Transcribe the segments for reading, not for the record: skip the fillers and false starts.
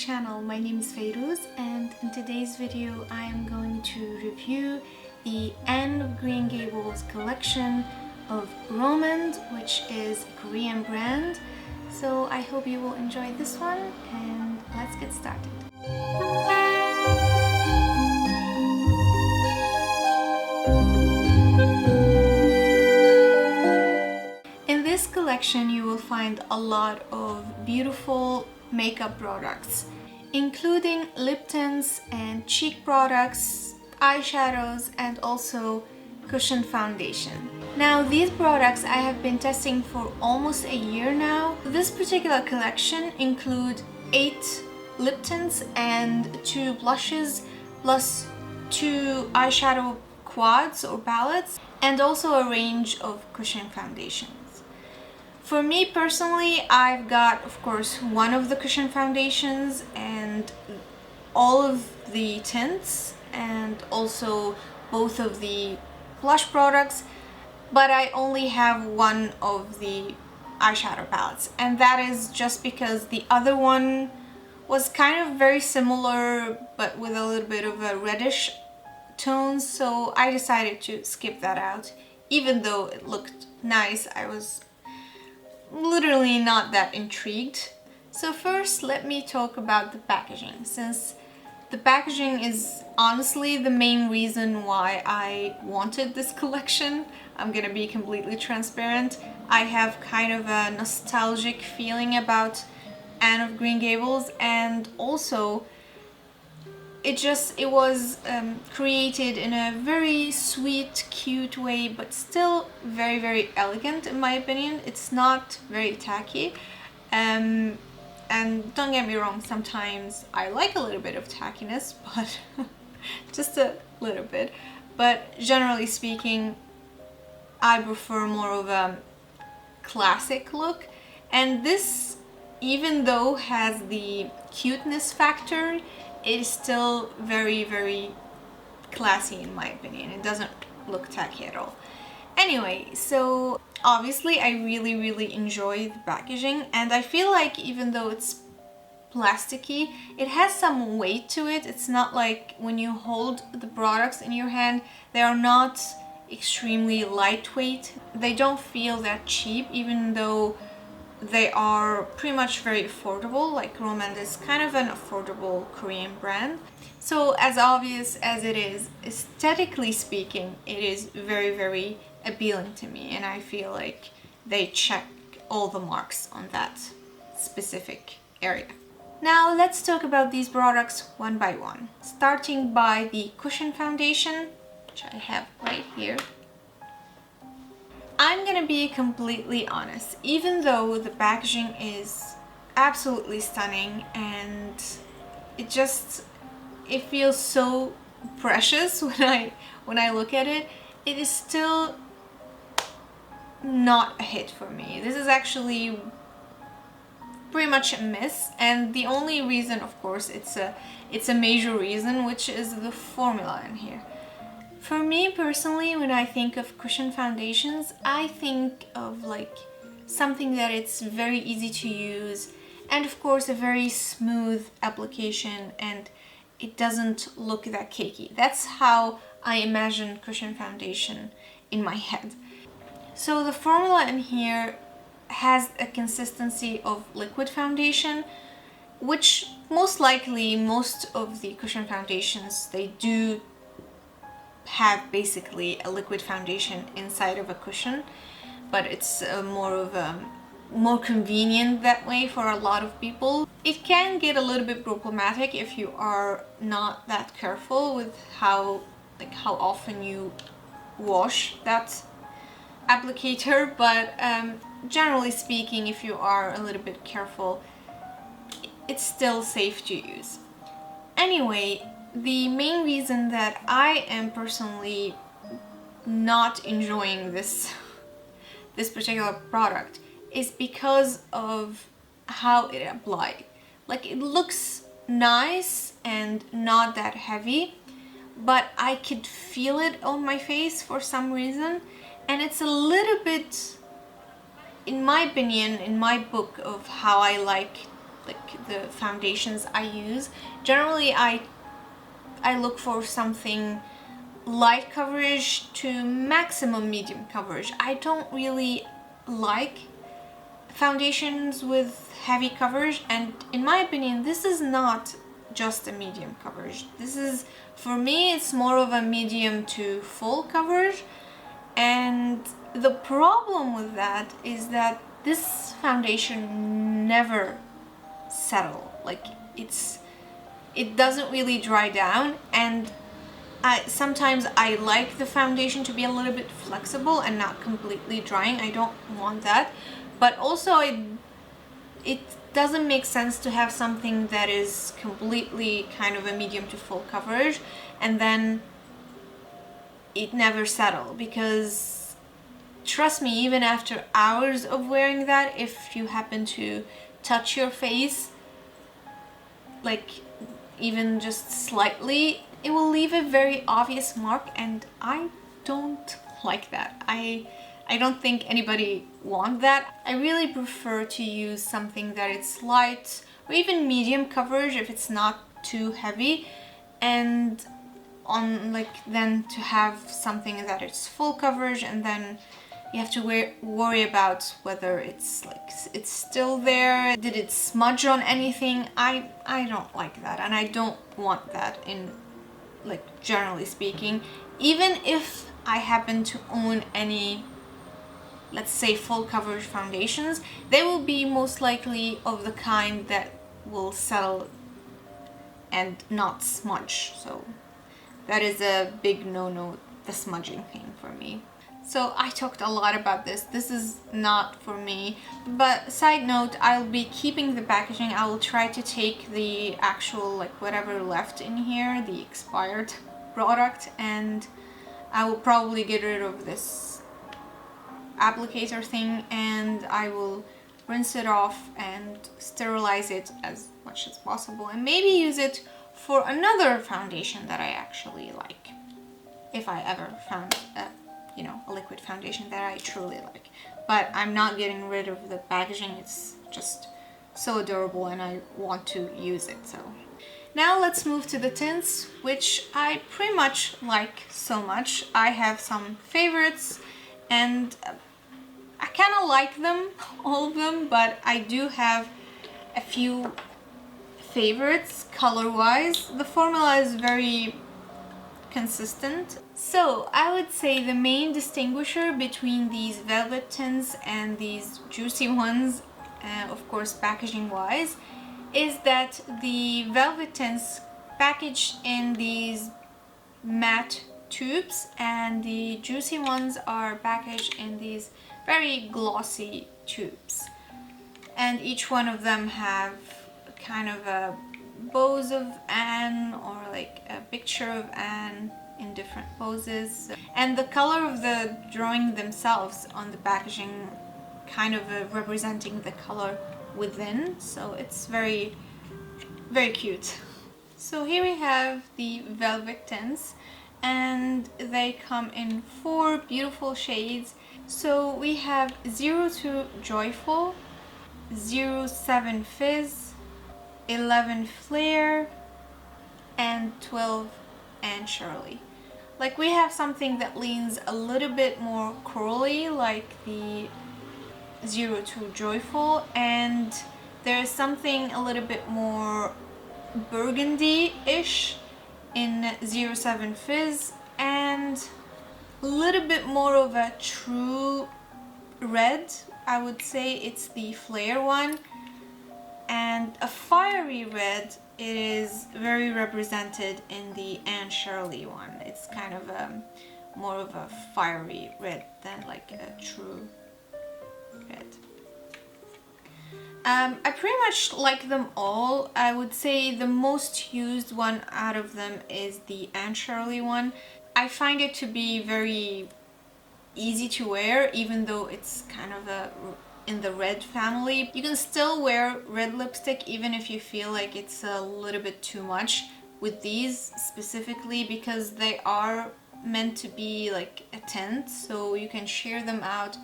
channel. My name is Feiruz, and in today's video I am going to review the Anne of Green Gables collection of Rom&nd, which is a Korean brand. So I hope you will enjoy this one, and let's get started. In this collection you will find a lot of beautiful makeup products, including lip tints and cheek products, eyeshadows, and also cushion foundation. Now these products I have been testing for almost a year now. This particular collection includes 8 lip tints and 2 blushes, plus 2 eyeshadow quads or palettes, and also a range of cushion foundations. For me personally, I've got, of course, one of the cushion foundations and all of the tints and also both of the blush products, but I only have one of the eyeshadow palettes, and that is just because the other one was kind of very similar but with a little bit of a reddish tone, so I decided to skip that out. Even though it looked nice, I was literally not that intrigued. So first let me talk about the packaging, since the packaging is honestly the main reason why I wanted this collection. I'm gonna be completely transparent. I have kind of a nostalgic feeling about Anne of Green Gables, and also it was created in a very sweet, cute way, but still very, very elegant in my opinion. It's not very tacky. And don't get me wrong, sometimes I like a little bit of tackiness, but just a little bit. But generally speaking, I prefer more of a classic look. And this, even though has the cuteness factor, it is still very, very classy in my opinion. It doesn't look tacky at all. Anyway, so obviously I really, really enjoy the packaging, and I feel like even though it's plasticky, it has some weight to it. It's not like when you hold the products in your hand, they are not extremely lightweight. They don't feel that cheap, even though they are pretty much very affordable. Like Rom&nd is kind of an affordable Korean brand. So as obvious as it is, aesthetically speaking, it is very, very appealing to me, and I feel like they check all the marks on that specific area. Now let's talk about these products one by one, starting by the cushion foundation, which I have right here. I'm gonna be completely honest, even though the packaging is absolutely stunning and it feels so precious when I look at it, it is still not a hit for me. This is actually pretty much a miss, and the only reason, of course, it's a major reason, which is the formula in here. For me personally, when I think of cushion foundations, I think of like something that it's very easy to use, and of course a very smooth application, and it doesn't look that cakey. That's how I imagine cushion foundation in my head. So the formula in here has a consistency of liquid foundation, which most likely most of the cushion foundations, they do have basically a liquid foundation inside of a cushion, but it's more convenient that way for a lot of people. It can get a little bit problematic if you are not that careful with how often you wash that applicator, but generally speaking, if you are a little bit careful, it's still safe to use. Anyway, the main reason that I am personally not enjoying this particular product is because of how it applied. Like, it looks nice and not that heavy, but I could feel it on my face for some reason, and it's a little bit, in my opinion, in my book of how I like like the foundations I use. Generally I look for something light coverage to maximum medium coverage. I don't really like foundations with heavy coverage, and in my opinion this is not just a medium coverage. This is, for me, it's more of a medium to full coverage. And the problem with that is that this foundation never settle. Like it doesn't really dry down, and sometimes I like the foundation to be a little bit flexible and not completely drying. I don't want that. But also it doesn't make sense to have something that is completely kind of a medium to full coverage and then it never settle, because trust me, even after hours of wearing that, if you happen to touch your face like even just slightly, it will leave a very obvious mark, and I don't like that. I don't think anybody wants that. I really prefer to use something that it's light or even medium coverage if it's not too heavy, and on like then to have something that it's full coverage, and then you have to worry about whether it's like it's still there. Did it smudge on anything? I don't like that, and I don't want that in, like, generally speaking. Even if I happen to own any, let's say, full coverage foundations, they will be most likely of the kind that will settle and not smudge. So that is a big no-no, the smudging thing for me. So I talked a lot about this. This is not for me. But side note, I'll be keeping the packaging. I will try to take the actual, like, whatever left in here, the expired product, and I will probably get rid of this applicator thing, and I will rinse it off and sterilize it as much as possible, and maybe use it for another foundation that I actually like, if I ever found a, you know, a liquid foundation that I truly like. But I'm not getting rid of the packaging. It's just so adorable and I want to use it. So now let's move to the tints, which I pretty much like so much. I have some favorites, and I kind of like them, all of them, but I do have a few favorites color-wise. The formula is very consistent. So I would say the main distinguisher between these velvet tints and these juicy ones, of course packaging wise, is that the velvet tints packaged in these matte tubes and the juicy ones are packaged in these very glossy tubes, and each one of them have kind of a pose of Anne, or like a picture of Anne in different poses, and the color of the drawing themselves on the packaging kind of representing the color within, so it's very, very cute. So here we have the velvet tints, and they come in 4 beautiful shades. So we have 02 Joyful, 07 Fizz, 11 Flare, and 12 Anne Shirley. Like, we have something that leans a little bit more corally, like the 02 Joyful, and there's something a little bit more burgundy-ish in 07 Fizz, and a little bit more of a true red. I would say it's the Flare one, and a fiery red. It is very represented in the Anne Shirley one. It's kind of more of a fiery red than like a true red. I pretty much like them all. I would say the most used one out of them is the Anne Shirley one. I find it to be very easy to wear, even though it's kind of in the red family. You can still wear red lipstick even if you feel like it's a little bit too much with these specifically, because they are meant to be like a tint, so you can sheer them out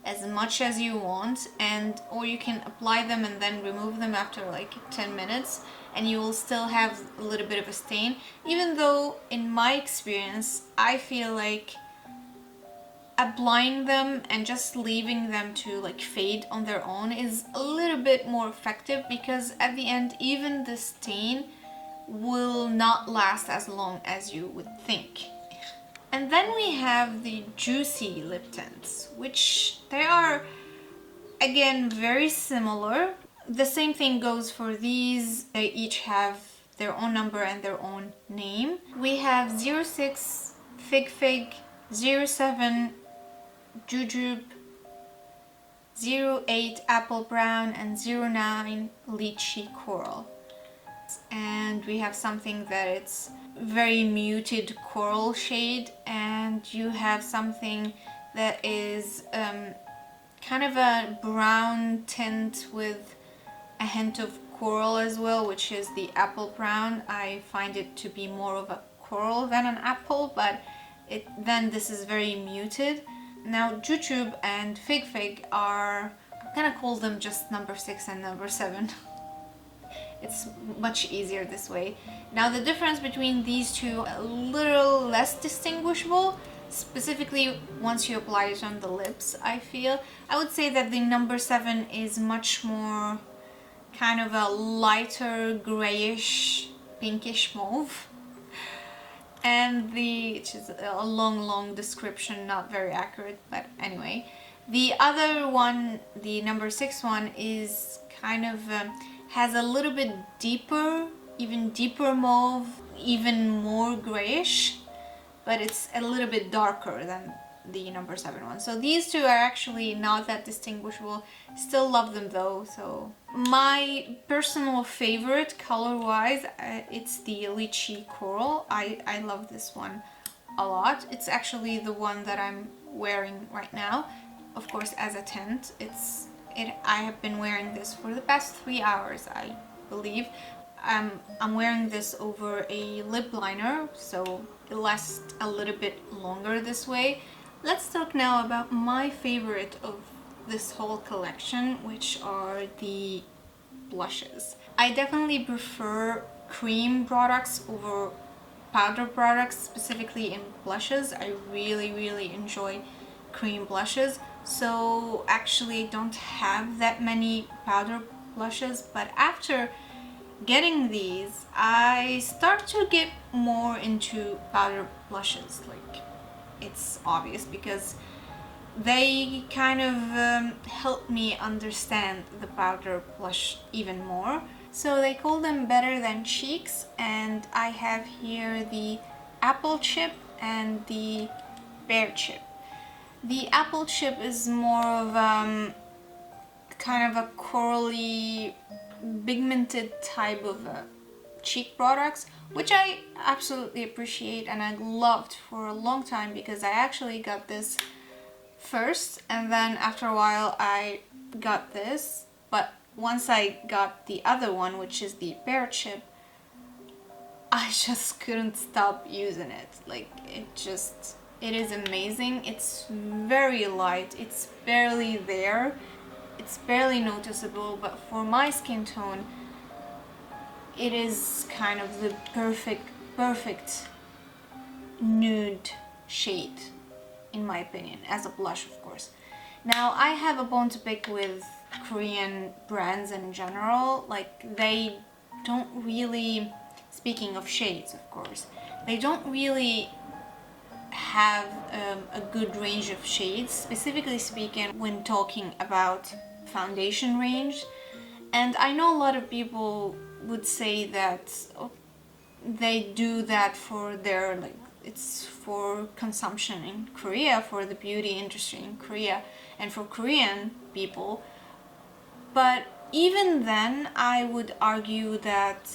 as much as you want, and or you can apply them and then remove them after like 10 minutes and you will still have a little bit of a stain, even though in my experience I feel like applying them and just leaving them to like fade on their own is a little bit more effective, because at the end even the stain will not last as long as you would think. And then we have the juicy lip tints, which they are again very similar. The same thing goes for these. They each have their own number and their own name. We have 06 Figfig, 07 Jujube, 08 Apple Brown, and 09 Litchi Coral. And we have something that it's very muted coral shade, and you have something that is kind of a brown tint with a hint of coral as well, which is the apple brown. I find it to be more of a coral than an apple, but then this is very muted. Now Jujube and Figfig are, I'm gonna call them just number 6 and number 7. It's much easier this way. Now the difference between these two, a little less distinguishable, specifically once you apply it on the lips, I feel. I would say that the number 7 is much more kind of a lighter grayish pinkish mauve, and which is a long description, not very accurate, but anyway. The other one, the number 6 one, is kind of has a little bit deeper, even deeper mauve, even more grayish, but it's a little bit darker than the number 7 one. So these two are actually not that distinguishable. Still love them though. So my personal favorite color-wise, it's the Litchi Coral. I love this one a lot. It's actually the one that I'm wearing right now, of course, as a tint. I have been wearing this for the past 3 hours, I believe. I'm wearing this over a lip liner, so it lasts a little bit longer this way. Let's talk now about my favorite of this whole collection, which are the blushes. I definitely prefer cream products over powder products, specifically in blushes. I really enjoy cream blushes. So actually don't have that many powder blushes, but after getting these I start to get more into powder blushes. Like, it's obvious because they kind of help me understand the powder blush even more. So they call them Better Than Cheeks, and I have here the Apple Chip and the Pear Chip. The Apple Chip is more of kind of a corally pigmented type of cheek products, which I absolutely appreciate and I loved for a long time, because I actually got this first and then after a while I got this. But once I got the other one, which is the Pear Chip, I just couldn't stop using it. Like, it is amazing. It's very light, it's barely there, it's barely noticeable, but for my skin tone it is kind of the perfect nude shade, in my opinion, as a blush, of course. Now I have a bone to pick with Korean brands in general. Like, they don't really, speaking of shades of course, they don't really have a good range of shades, specifically speaking when talking about foundation range. And I know a lot of people would say that they do that for their, like, it's for consumption in Korea, for the beauty industry in Korea and for Korean people. But even then I would argue that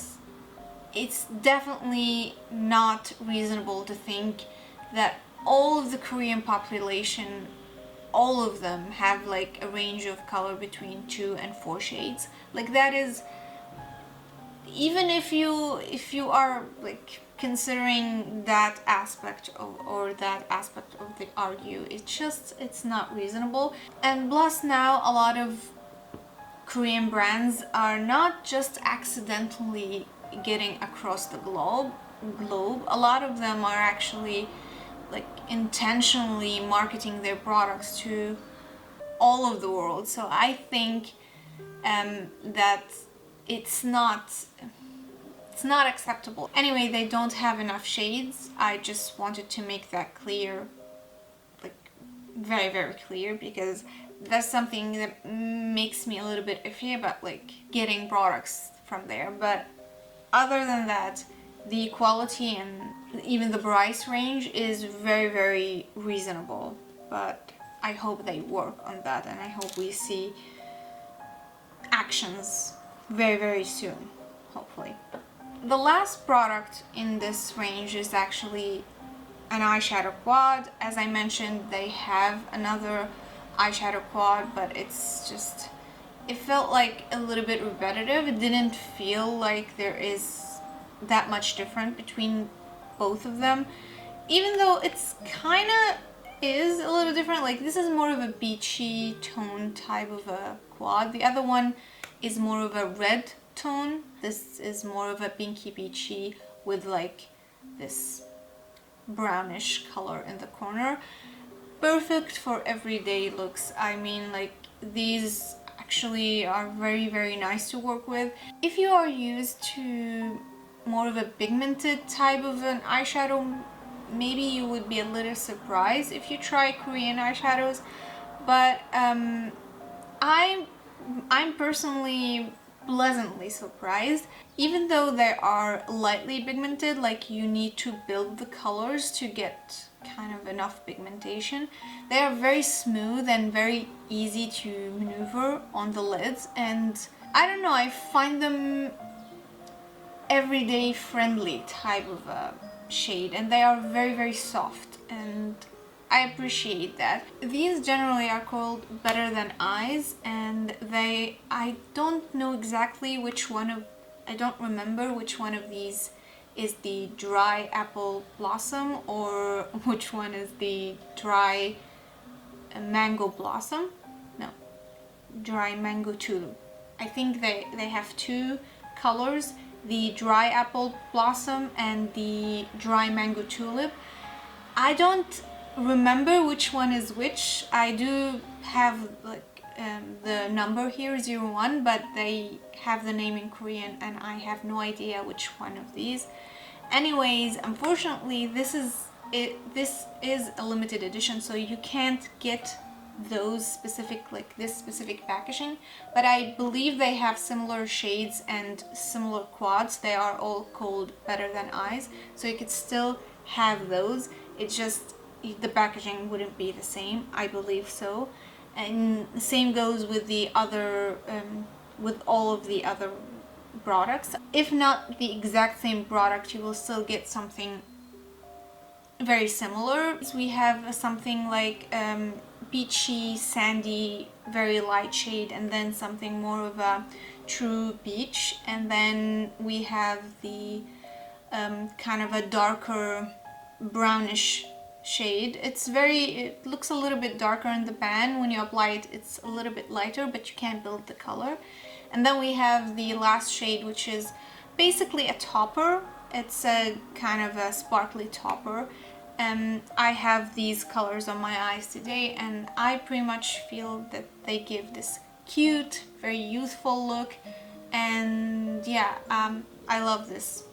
it's definitely not reasonable to think that all of the Korean population, all of them, have like a range of color between 2 and 4 shades. Like, that is, even if you are like considering that aspect of, or that aspect of the argue, it's not reasonable. And plus, now a lot of Korean brands are not just accidentally getting across the globe. A lot of them are actually like intentionally marketing their products to all of the world. So I think that it's not acceptable. Anyway, they don't have enough shades. I just wanted to make that clear, like very, very clear, because that's something that makes me a little bit iffy about like getting products from there. But other than that, the quality and even the price range is very, very reasonable. But I hope they work on that, and I hope we see actions very, very soon, hopefully. The last product in this range is actually an eyeshadow quad. As I mentioned, they have another eyeshadow quad, but it's just, it felt like a little bit repetitive. It didn't feel like there is that much different between both of them, even though it's kind of is a little different. Like, this is more of a beachy tone type of a quad. The other one is more of a red tone. This is more of a pinky beachy with like this brownish color in the corner. Perfect for everyday looks. I mean, like, these actually are very, very nice to work with. If you are used to more of a pigmented type of an eyeshadow, maybe you would be a little surprised if you try Korean eyeshadows. But I'm personally pleasantly surprised. Even though they are lightly pigmented, like you need to build the colors to get kind of enough pigmentation, they are very smooth and very easy to maneuver on the lids. And I don't know, I find them everyday friendly type of a shade, and they are very, very soft, and I appreciate that. These generally are called Better Than Eyes, and I don't know exactly which one of, I don't remember which one of these is the dry apple blossom or which one is the dry mango blossom. No, dry mango tulip. I think they have two colors, the dry apple blossom and the dry mango tulip. I don't remember which one is which. I do have like the number here 01, but they have the name in Korean and I have no idea which one of these. Anyways, unfortunately this is a limited edition, so you can't get those specific, like this specific packaging, but I believe they have similar shades and similar quads. They are all called Better Than Eyes, so you could still have those. It's just the packaging wouldn't be the same, I believe so. And the same goes with the other with all of the other products. If not the exact same product, you will still get something very similar. We have something like peachy, sandy, very light shade, and then something more of a true peach, and then we have the kind of a darker brownish shade. It looks a little bit darker in the pan. When you apply it, it's a little bit lighter, but you can't build the color. And then we have the last shade, which is basically a topper. It's a kind of a sparkly topper. I have these colors on my eyes today, and I pretty much feel that they give this cute, very youthful look. And yeah, I love this,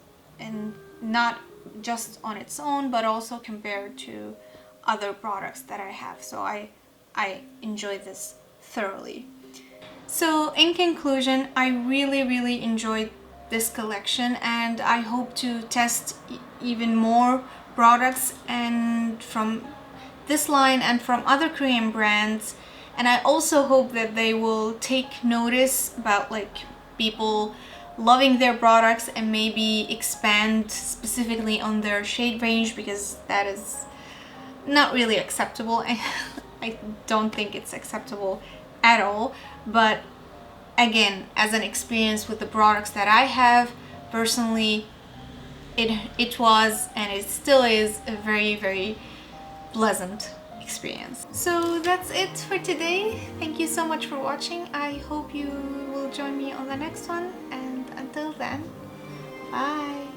and not just on its own, but also compared to other products that I have. So I enjoy this thoroughly. So in conclusion, I really, really enjoyed this collection, and I hope to test even more products and from this line and from other Korean brands. And I also hope that they will take notice about like people loving their products and maybe expand specifically on their shade range, because that is not really acceptable. I don't think it's acceptable at all. But again, as an experience with the products that I have, personally, it was and it still is a very pleasant experience. So that's it for today. Thank you so much for watching. I hope you will join me on the next one, and until then, bye.